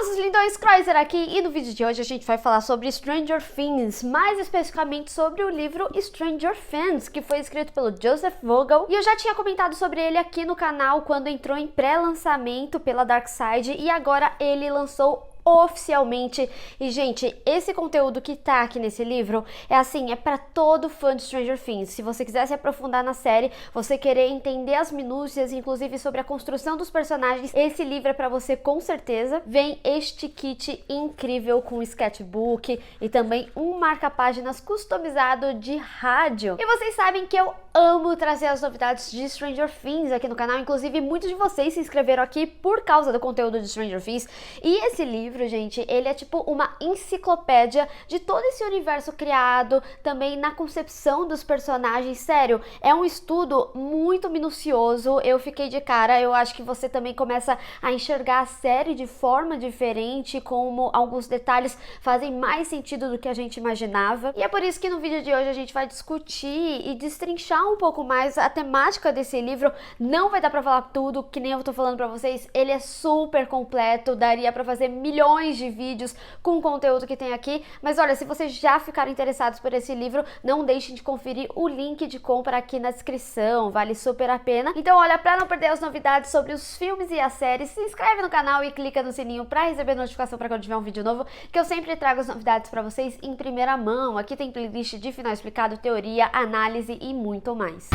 Fala, seus lindões, Kreuzer aqui, e no vídeo de hoje a gente vai falar sobre Stranger Things, mais especificamente sobre o livro Stranger Things, que foi escrito pelo Joseph Vogel, e eu já tinha comentado sobre ele aqui no canal quando entrou em pré-lançamento pela Dark Side, e agora ele lançou oficialmente. E gente, esse conteúdo que tá aqui nesse livro é assim, é pra todo fã de Stranger Things. Se você quiser se aprofundar na série, você querer entender as minúcias, inclusive sobre a construção dos personagens, esse livro é pra você com certeza. Vem este kit incrível com sketchbook e também um marca-páginas customizado de rádio. E vocês sabem que eu amo trazer as novidades de Stranger Things aqui no canal, inclusive muitos de vocês se inscreveram aqui por causa do conteúdo de Stranger Things, e esse livro, gente, ele é tipo uma enciclopédia de todo esse universo criado, também na concepção dos personagens. Sério, é um estudo muito minucioso, eu fiquei de cara. Eu acho que você também começa a enxergar a série de forma diferente, como alguns detalhes fazem mais sentido do que a gente imaginava, e é por isso que no vídeo de hoje a gente vai discutir e destrinchar um pouco mais a temática desse livro. Não vai dar pra falar tudo, que nem eu tô falando pra vocês, ele é super completo, daria pra fazer milhões de vídeos com o conteúdo que tem aqui, mas olha, se vocês já ficaram interessados por esse livro, não deixem de conferir o link de compra aqui na descrição, vale super a pena. Então olha, pra não perder as novidades sobre os filmes e as séries, se inscreve no canal e clica no sininho pra receber notificação pra quando tiver um vídeo novo, que eu sempre trago as novidades pra vocês em primeira mão. Aqui tem playlist de final explicado, teoria, análise e muito mais.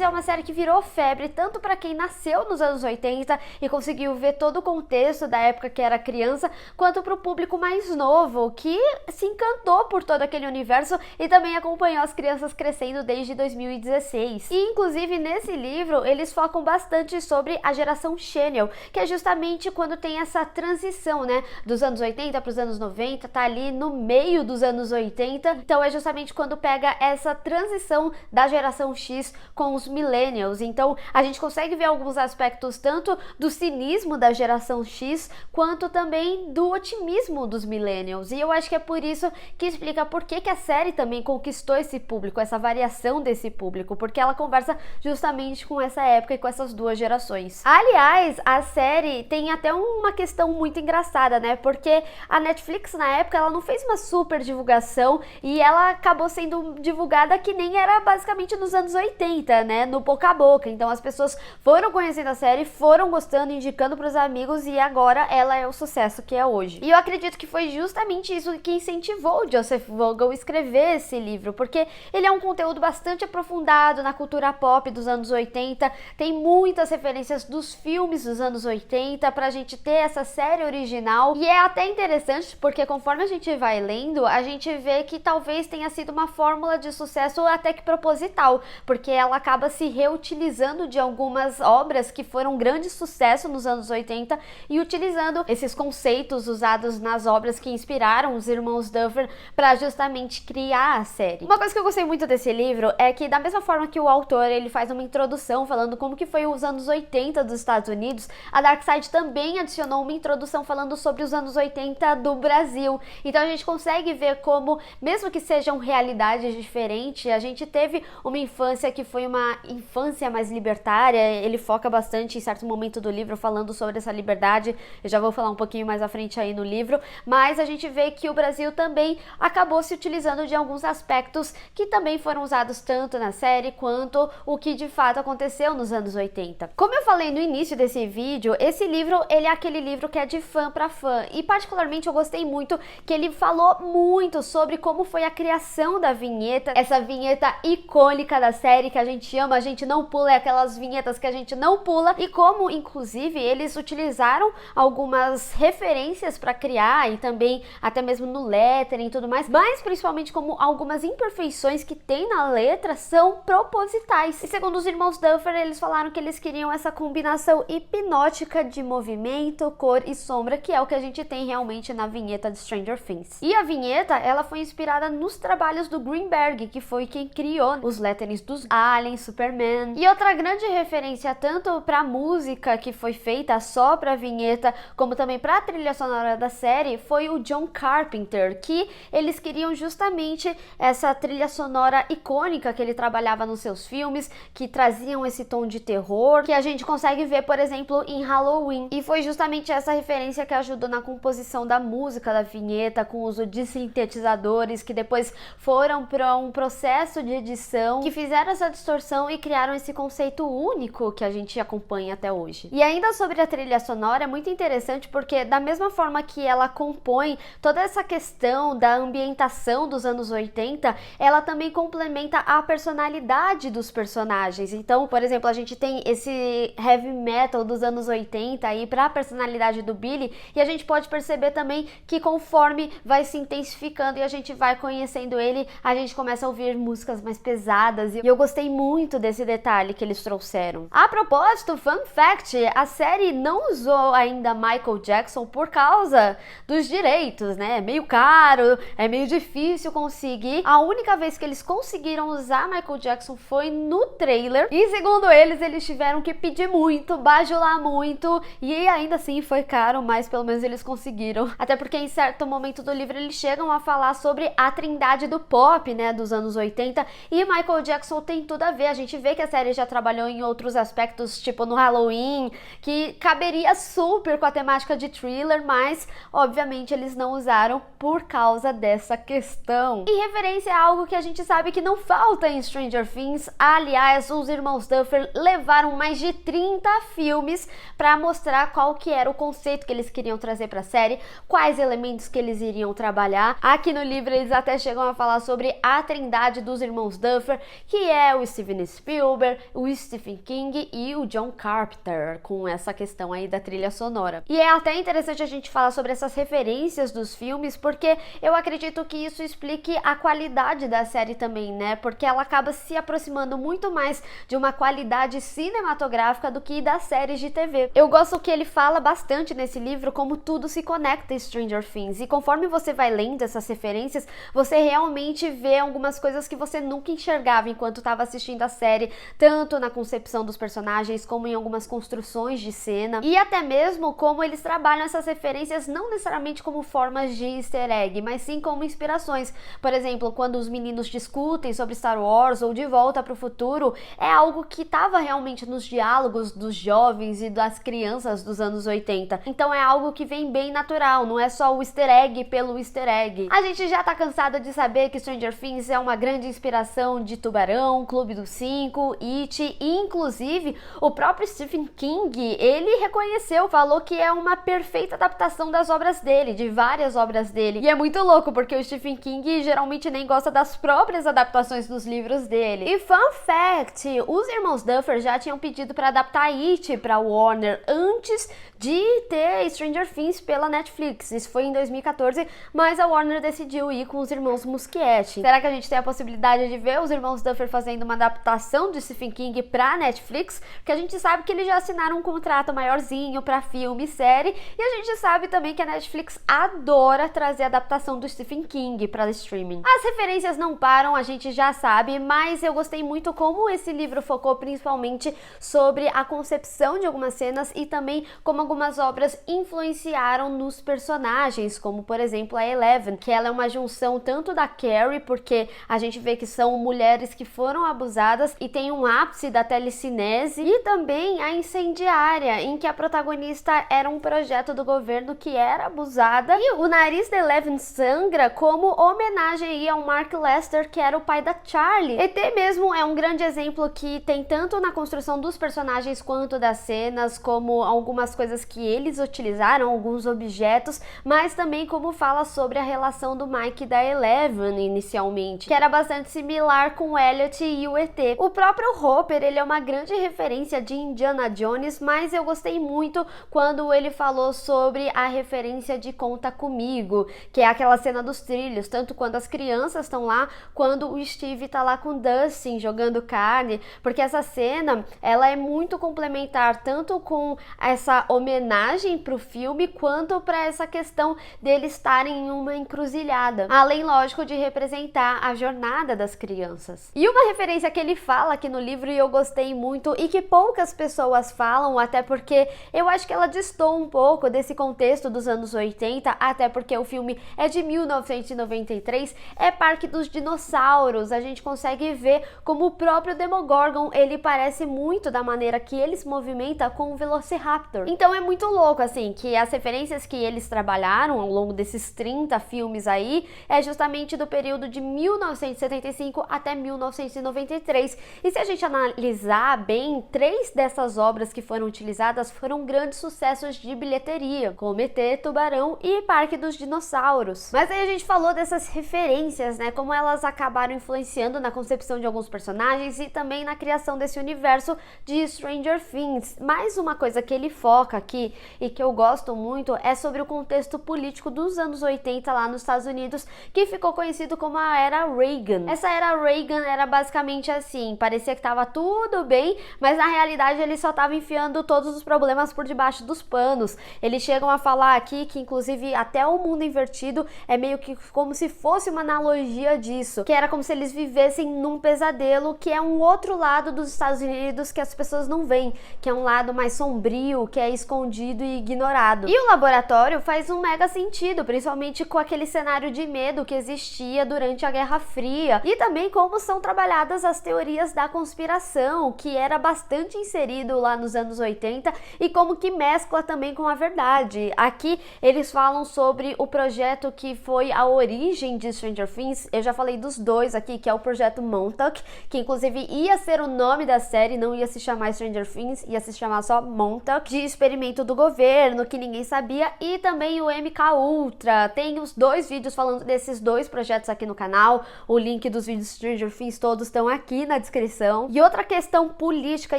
É uma série que virou febre tanto para quem nasceu nos anos 80 e conseguiu ver todo o contexto da época que era criança, quanto para o público mais novo, que se encantou por todo aquele universo e também acompanhou as crianças crescendo desde 2016. E inclusive nesse livro eles focam bastante sobre a geração Xennial, que é justamente quando tem essa transição, né, dos anos 80 para os anos 90, tá ali no meio dos anos 80, então é justamente quando pega essa transição da geração X com os millennials. Então a gente consegue ver alguns aspectos tanto do cinismo da geração X quanto também do otimismo dos millennials, e eu acho que é por isso que explica por que a série também conquistou esse público, essa variação desse público, porque ela conversa justamente com essa época e com essas duas gerações. Aliás, a série tem até uma questão muito engraçada, né, porque a Netflix na época ela não fez uma super divulgação e ela acabou sendo divulgada que nem era basicamente nos anos 80, né, no boca a boca. Então as pessoas foram conhecendo a série, foram gostando, indicando para os amigos, e agora ela é o sucesso que é hoje. E eu acredito que foi justamente isso que incentivou o Joseph Vogel a escrever esse livro, porque ele é um conteúdo bastante aprofundado na cultura pop dos anos 80, tem muitas referências dos filmes dos anos 80 pra gente ter essa série original, e é até interessante porque conforme a gente vai lendo, a gente vê que talvez tenha sido uma fórmula de sucesso até que proposital, porque ela acaba se reutilizando de algumas obras que foram um grande sucesso nos anos 80 e utilizando esses conceitos usados nas obras que inspiraram os irmãos Duffer para justamente criar a série. Uma coisa que eu gostei muito desse livro é que, da mesma forma que o autor ele faz uma introdução falando como que foi os anos 80 dos Estados Unidos, a Dark Side também adicionou uma introdução falando sobre os anos 80 do Brasil. Então a gente consegue ver como, mesmo que sejam realidades diferentes, a gente teve uma infância que foi uma infância mais libertária. Ele foca bastante em certo momento do livro falando sobre essa liberdade, eu já vou falar um pouquinho mais à frente aí no livro, mas a gente vê que o Brasil também acabou se utilizando de alguns aspectos que também foram usados tanto na série quanto o que de fato aconteceu nos anos 80. Como eu falei no início desse vídeo, esse livro ele é aquele livro que é de fã para fã, e particularmente eu gostei muito que ele falou muito sobre como foi a criação da vinheta, essa vinheta icônica da série que a gente ama, a gente não pula, é aquelas vinhetas que a gente não pula, e como inclusive eles utilizaram algumas referências para criar, e também até mesmo no lettering e tudo mais, mas principalmente como algumas imperfeições que tem na letra são propositais. E segundo os irmãos Duffer, eles falaram que eles queriam essa combinação hipnótica de movimento, cor e sombra, que é o que a gente tem realmente na vinheta de Stranger Things. E a vinheta, ela foi inspirada nos trabalhos do Greenberg, que foi quem criou os letterings dos aliens, Superman. E outra grande referência tanto pra música que foi feita só pra vinheta, como também pra trilha sonora da série, foi o John Carpenter, que eles queriam justamente essa trilha sonora icônica que ele trabalhava nos seus filmes, que traziam esse tom de terror, que a gente consegue ver, por exemplo, em Halloween. E foi justamente essa referência que ajudou na composição da música da vinheta, com o uso de sintetizadores, que depois foram para um processo de edição, que fizeram essa distorção e criaram esse conceito único que a gente acompanha até hoje. E ainda sobre a trilha sonora, é muito interessante porque da mesma forma que ela compõe toda essa questão da ambientação dos anos 80, ela também complementa a personalidade dos personagens. Então, por exemplo, a gente tem esse heavy metal dos anos 80 aí para a personalidade do Billy, e a gente pode perceber também que conforme vai se intensificando e a gente vai conhecendo ele, a gente começa a ouvir músicas mais pesadas, e eu gostei muito desse detalhe que eles trouxeram. A propósito, fun fact, a série não usou ainda Michael Jackson por causa dos direitos, né? É meio caro, é meio difícil conseguir. A única vez que eles conseguiram usar Michael Jackson foi no trailer, e segundo eles tiveram que pedir muito, bajular muito, e ainda assim foi caro, mas pelo menos eles conseguiram. Até porque em certo momento do livro eles chegam a falar sobre a trindade do pop, né, dos anos 80, e Michael Jackson tem tudo a ver. A gente vê que a série já trabalhou em outros aspectos, tipo no Halloween, que caberia super com a temática de thriller, mas obviamente eles não usaram por causa dessa questão. E referência a algo que a gente sabe que não falta em Stranger Things. Aliás, os irmãos Duffer levaram mais de 30 filmes para mostrar qual que era o conceito que eles queriam trazer para a série, quais elementos que eles iriam trabalhar. Aqui no livro eles até chegam a falar sobre a trindade dos irmãos Duffer, que é o Steven Spielberg, o Stephen King e o John Carpenter, com essa questão aí da trilha sonora. E é até interessante a gente falar sobre essas referências dos filmes, porque eu acredito que isso explique a qualidade da série também, né? Porque ela acaba se aproximando muito mais de uma qualidade cinematográfica do que das séries de TV. Eu gosto que ele fala bastante nesse livro como tudo se conecta em Stranger Things, e conforme você vai lendo essas referências, você realmente vê algumas coisas que você nunca enxergava enquanto estava assistindo a série, tanto na concepção dos personagens, como em algumas construções de cena, e até mesmo como eles trabalham essas referências não necessariamente como formas de easter egg, mas sim como inspirações. Por exemplo, quando os meninos discutem sobre Star Wars ou De Volta para o Futuro, é algo que estava realmente nos diálogos dos jovens e das crianças dos anos 80. Então é algo que vem bem natural, não é só o easter egg pelo easter egg. A gente já tá cansado de saber que Stranger Things é uma grande inspiração de Tubarão, Clube dos Cinco, It, e inclusive o próprio Stephen King, ele reconheceu, falou que é uma perfeita adaptação das obras dele, de várias obras dele. E é muito louco, porque o Stephen King geralmente nem gosta das próprias adaptações dos livros dele. E fun fact, os irmãos Duffer já tinham pedido para adaptar It para Warner antes de ter Stranger Things pela Netflix. Isso foi em 2014, mas a Warner decidiu ir com os irmãos Muschietti. Será que a gente tem a possibilidade de ver os irmãos Duffer fazendo uma adaptação de Stephen King pra Netflix? Porque a gente sabe que eles já assinaram um contrato maiorzinho pra filme e série, e a gente sabe também que a Netflix adora trazer a adaptação do Stephen King para streaming. As referências não param, a gente já sabe, mas eu gostei muito como esse livro focou principalmente sobre a concepção de algumas cenas e também como algumas obras influenciaram nos personagens, como por exemplo a Eleven, que ela é uma junção tanto da Carrie, porque a gente vê que são mulheres que foram abusadas e tem um ápice da telecinese, e também a Incendiária, em que a protagonista era um projeto do governo que era abusada, e o nariz da Eleven sangra como homenagem aí ao Mark Lester, que era o pai da Charlie. ET mesmo é um grande exemplo que tem tanto na construção dos personagens quanto das cenas, como algumas coisas que eles utilizaram, alguns objetos, mas também como fala sobre a relação do Mike e da Eleven inicialmente, que era bastante similar com o Elliot e o ET. O próprio Hopper, ele é uma grande referência de Indiana Jones, mas eu gostei muito quando ele falou sobre a referência de Conta Comigo, que é aquela cena dos trilhos, tanto quando as crianças estão lá, quando o Steve tá lá com o Dustin jogando carne, porque essa cena, ela é muito complementar, tanto com essa homenagem homenagem pro filme, quanto para essa questão deles estarem em uma encruzilhada. Além, lógico, de representar a jornada das crianças. E uma referência que ele fala aqui no livro, e eu gostei muito, e que poucas pessoas falam, até porque eu acho que ela destoa um pouco desse contexto dos anos 80, até porque o filme é de 1993, é Parque dos Dinossauros. A gente consegue ver como o próprio Demogorgon, ele parece muito da maneira que ele se movimenta com o Velociraptor. Então é muito louco, assim, que as referências que eles trabalharam ao longo desses 30 filmes aí, é justamente do período de 1975 até 1993. E se a gente analisar bem, 3 dessas obras que foram utilizadas foram grandes sucessos de bilheteria, como ET, Tubarão e Parque dos Dinossauros. Mas aí a gente falou dessas referências, né, como elas acabaram influenciando na concepção de alguns personagens e também na criação desse universo de Stranger Things. Mais uma coisa que ele foca aqui e que eu gosto muito é sobre o contexto político dos anos 80 lá nos Estados Unidos, que ficou conhecido como a Era Reagan. Essa Era Reagan era basicamente assim, parecia que tava tudo bem, mas na realidade ele só tava enfiando todos os problemas por debaixo dos panos. Eles chegam a falar aqui que inclusive até o mundo invertido é meio que como se fosse uma analogia disso, que era como se eles vivessem num pesadelo, que é um outro lado dos Estados Unidos que as pessoas não veem, que é um lado mais sombrio, que é escondido e ignorado. E o laboratório faz um mega sentido, principalmente com aquele cenário de medo que existia durante a Guerra Fria, e também como são trabalhadas as teorias da conspiração, que era bastante inserido lá nos anos 80, e como que mescla também com a verdade. Aqui eles falam sobre o projeto que foi a origem de Stranger Things. Eu já falei dos 2 aqui, que é o projeto Montauk, que inclusive ia ser o nome da série, não ia se chamar Stranger Things, ia se chamar só Montauk, de experimento do governo, que ninguém sabia, e também o MK Ultra. Tem os 2 vídeos falando desses 2 projetos aqui no canal, o link dos vídeos Stranger Things todos estão aqui na descrição. E outra questão política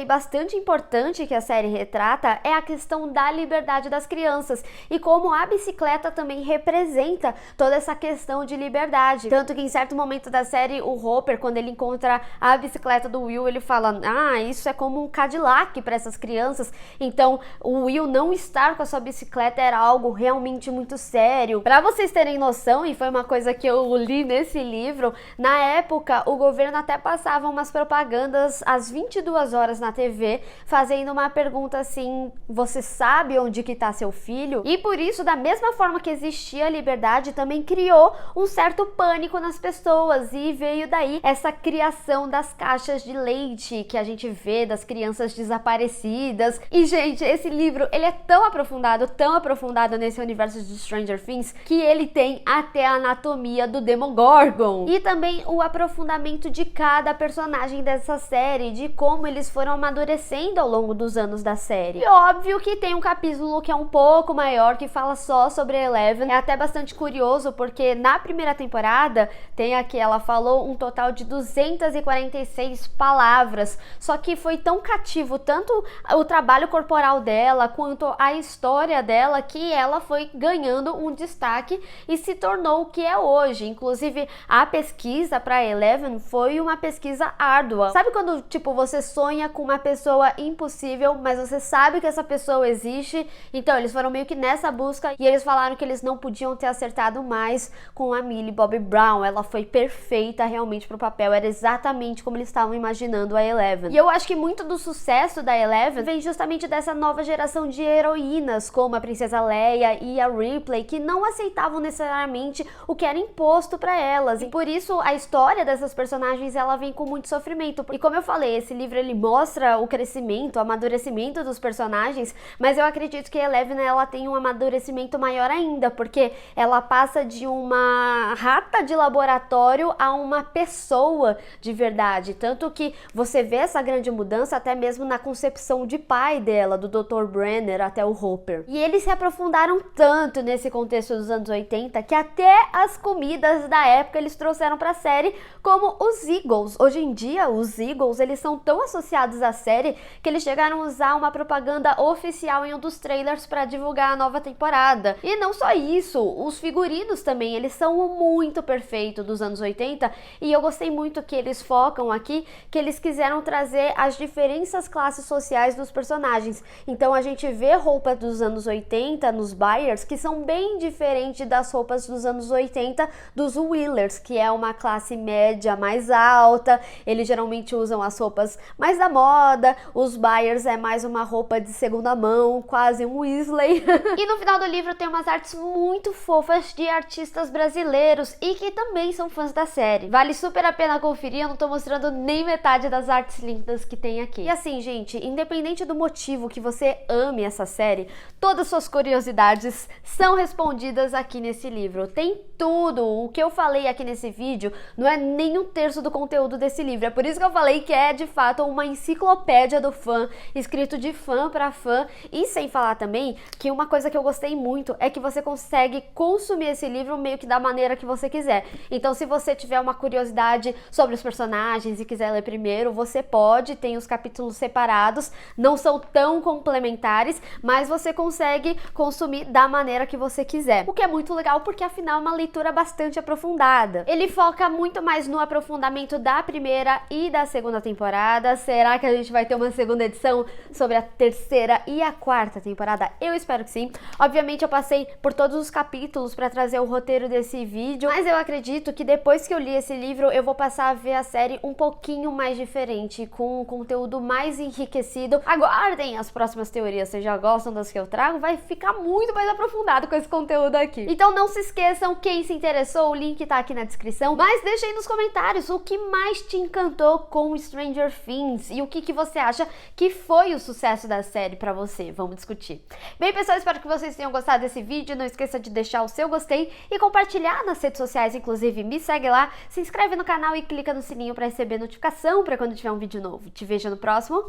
e bastante importante que a série retrata é a questão da liberdade das crianças, e como a bicicleta também representa toda essa questão de liberdade. Tanto que em certo momento da série, o Hopper, quando ele encontra a bicicleta do Will, ele fala, isso é como um Cadillac para essas crianças. Então o Will não estar com a sua bicicleta era algo realmente muito sério. Para vocês terem noção, e foi uma coisa que eu li nesse livro, na época o governo até passava umas propagandas às 22 horas na TV, fazendo uma pergunta assim, você sabe onde que tá seu filho? E por isso, da mesma forma que existia a liberdade, também criou um certo pânico nas pessoas, e veio daí essa criação das caixas de leite que a gente vê das crianças desaparecidas. E gente, esse livro, ele é tão aprofundado nesse universo de Stranger Things, que ele tem até a anatomia do Demogorgon, e também o aprofundamento de cada personagem dessa série, de como eles foram amadurecendo ao longo dos anos da série. E óbvio que tem um capítulo que é um pouco maior, que fala só sobre a Eleven. É até bastante curioso, porque na primeira temporada, tem aqui, ela falou um total de 246 palavras, só que foi tão cativo, tanto o trabalho corporal dela, quanto a história dela, que ela foi ganhando um destaque e se tornou o que é hoje. Inclusive, a pesquisa para Eleven foi uma pesquisa árdua. Sabe quando, tipo, você sonha com uma pessoa impossível, mas você sabe que essa pessoa existe? Então, eles foram meio que nessa busca, e eles falaram que eles não podiam ter acertado mais com a Millie Bobby Brown. Ela foi perfeita realmente pro papel, era exatamente como eles estavam imaginando a Eleven. E eu acho que muito do sucesso da Eleven vem justamente dessa nova geração de heroínas, como a Princesa Leia e a Ripley, que não aceitavam necessariamente o que era imposto para elas. E por isso a história dessas personagens, ela vem com muito sofrimento. E como eu falei, esse livro ele mostra o crescimento, o amadurecimento dos personagens, mas eu acredito que a Eleven, ela tem um amadurecimento maior ainda, porque ela passa de uma rata de laboratório a uma pessoa de verdade. Tanto que você vê essa grande mudança até mesmo na concepção de pai dela, do Dr. Brenner até o Hopper. E eles se aprofundaram tanto nesse contexto dos anos 80 que até as comidas da época eles trouxeram pra série, como os Eagles. Hoje em dia, os Eagles, eles são tão associados à série que eles chegaram a usar uma propaganda oficial em um dos trailers para divulgar a nova temporada. E não só isso, os figurinos também, eles são muito perfeitos dos anos 80, e eu gostei muito que eles focam aqui, que eles quiseram trazer as diferentes classes sociais dos personagens. Então a gente gente vê roupas dos anos 80 nos Byers que são bem diferentes das roupas dos anos 80 dos Wheelers, que é uma classe média mais alta. Eles geralmente usam as roupas mais da moda. Os Byers é mais uma roupa de segunda mão, quase um Weasley. E no final do livro tem umas artes muito fofas de artistas brasileiros e que também são fãs da série. Vale super a pena conferir, eu não tô mostrando nem metade das artes lindas que tem aqui. E assim, gente, independente do motivo que você ame essa série, todas suas curiosidades são respondidas aqui nesse livro. Tem tudo. O que eu falei aqui nesse vídeo não é nem um terço do conteúdo desse livro. É por isso que eu falei que é de fato uma enciclopédia do fã, escrito de fã para fã. E sem falar também que uma coisa que eu gostei muito é que você consegue consumir esse livro meio que da maneira que você quiser. Então, se você tiver uma curiosidade sobre os personagens e quiser ler primeiro, você pode, tem os capítulos separados, não são tão complementares, mas você consegue consumir da maneira que você quiser. O que é muito legal porque afinal é uma leitura bastante aprofundada. Ele foca muito mais no aprofundamento da primeira e da segunda temporada. Será que a gente vai ter uma segunda edição sobre a terceira e a quarta temporada? Eu espero que sim. Obviamente eu passei por todos os capítulos para trazer o roteiro desse vídeo, mas eu acredito que depois que eu li esse livro eu vou passar a ver a série um pouquinho mais diferente, com um conteúdo mais enriquecido. Aguardem as próximas teorias, vocês já gostam das que eu trago, vai ficar muito mais aprofundado com esse conteúdo aqui. Então não se esqueçam, quem se interessou, o link tá aqui na descrição, mas deixa aí nos comentários o que mais te encantou com Stranger Things e o que você acha que foi o sucesso da série pra você. Vamos discutir. Bem, pessoal, espero que vocês tenham gostado desse vídeo. Não esqueça de deixar o seu gostei e compartilhar nas redes sociais, inclusive me segue lá, se inscreve no canal e clica no sininho pra receber notificação pra quando tiver um vídeo novo. Te vejo no próximo.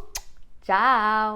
Tchau!